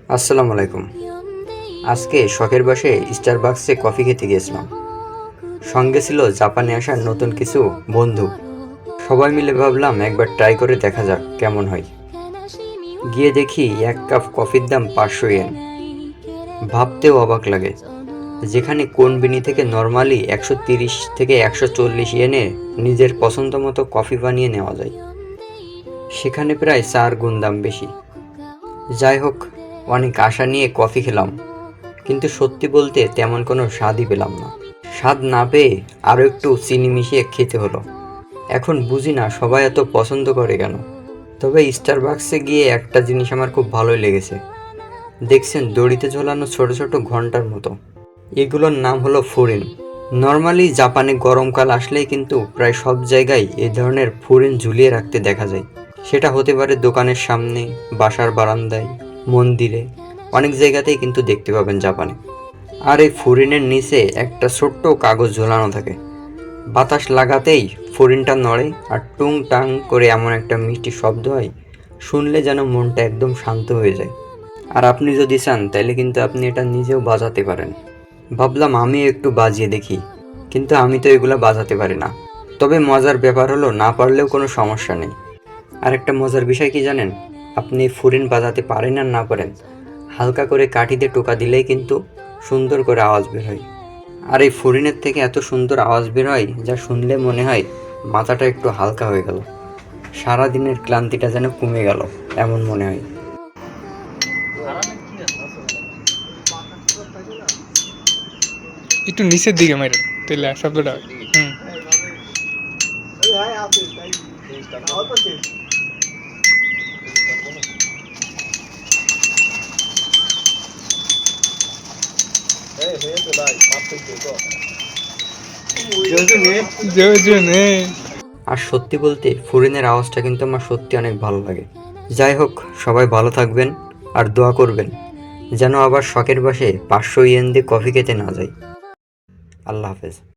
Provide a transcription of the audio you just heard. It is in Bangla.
আসসালামু আলাইকুম। আজকে শখের বাসায় স্টারবাকসে কফি খেতে গিয়েছিলাম। সঙ্গে ছিল জাপানে আসা নতুন কিছু বন্ধু। সবাই মিলে ভাবলাম একবার ট্রাই করে দেখা যাক কেমন হয়। গিয়ে দেখি এক কাপ কফির দাম 500 ইয়েন। ভাবতেও অবাক লাগে, যেখানে কোনবিনি থেকে নর্মালি 130 থেকে 140 ইয়েনে নিজের পছন্দ মতো কফি বানিয়ে নেওয়া যায়, সেখানে প্রায় 4 গুণ দাম বেশি। যাই হোক, অনেক আশা নিয়ে কফি খেলাম, কিন্তু সত্যি বলতে তেমন কোনো স্বাদই পেলাম না। স্বাদ না পেয়ে আরও একটু চিনি মিশিয়ে খেতে হলো। এখন বুঝি না সবাই এত পছন্দ করে কেন। তবে স্টারবাকসে গিয়ে একটা জিনিস আমার খুব ভালোই লেগেছে। দেখছেন দড়িতে ঝোলানো ছোট ছোট ঘন্টার মতো, এগুলোর নাম হলো ফুরিন। নর্মালি জাপানে গরমকাল আসলেই কিন্তু প্রায় সব জায়গায় এই ধরনের ফুরিন ঝুলিয়ে রাখতে দেখা যায়। সেটা হতে পারে দোকানের সামনে, বাসার বারান্দায়, মন্দিরে, অনেক জায়গাতেই কিন্তু দেখতে পাবেন জাপানে। আর এই ফুরিনের নিচে একটা ছোট্ট কাগজ ঝোলানো থাকে। বাতাস লাগাতেই ফুরিনটা নড়ে আর টুং টাং করে এমন একটা মিষ্টি শব্দ হয়, শুনলে যেন মনটা একদম শান্ত হয়ে যায়। আর আপনি যদি চান তাহলে কিন্তু আপনি এটা নিজেও বাজাতে পারেন। ভাবলাম আমি একটু বাজিয়ে দেখি, কিন্তু আমি তো এগুলা বাজাতে পারি না। তবে মজার ব্যাপার হলো না পারলেও কোনো সমস্যা নেই। আর একটা মজার বিষয় কি জানেন, আপনি ফুরিন বাজাতে পারেন আর না পারেন, হালকা করে কাঠিতে টোকা দিলেই কিন্তু সুন্দর করে আওয়াজ বের হয়। আর এই ফুরিনের থেকে এত সুন্দর আওয়াজ বের হয় যা শুনলে মনে হয় মাথাটা একটু হালকা হয়ে গেল, সারাদিনের ক্লান্তিটা যেন কমে গেল, এমন মনে হয়। একটু নিচের দিকে মাইরেন তাহলে শব্দটা হয়। হুম। জনে আর সত্যি বলতে ফুরিনের আওয়াজটা কিন্তু আমার সত্যি অনেক ভালো লাগে। যাই হোক, সবাই ভালো থাকবেন আর দোয়া করবেন যেন আবার শখের বসে 500 ইয়েন দিয়ে কফি খেতে না যাই। আল্লাহ হাফেজ।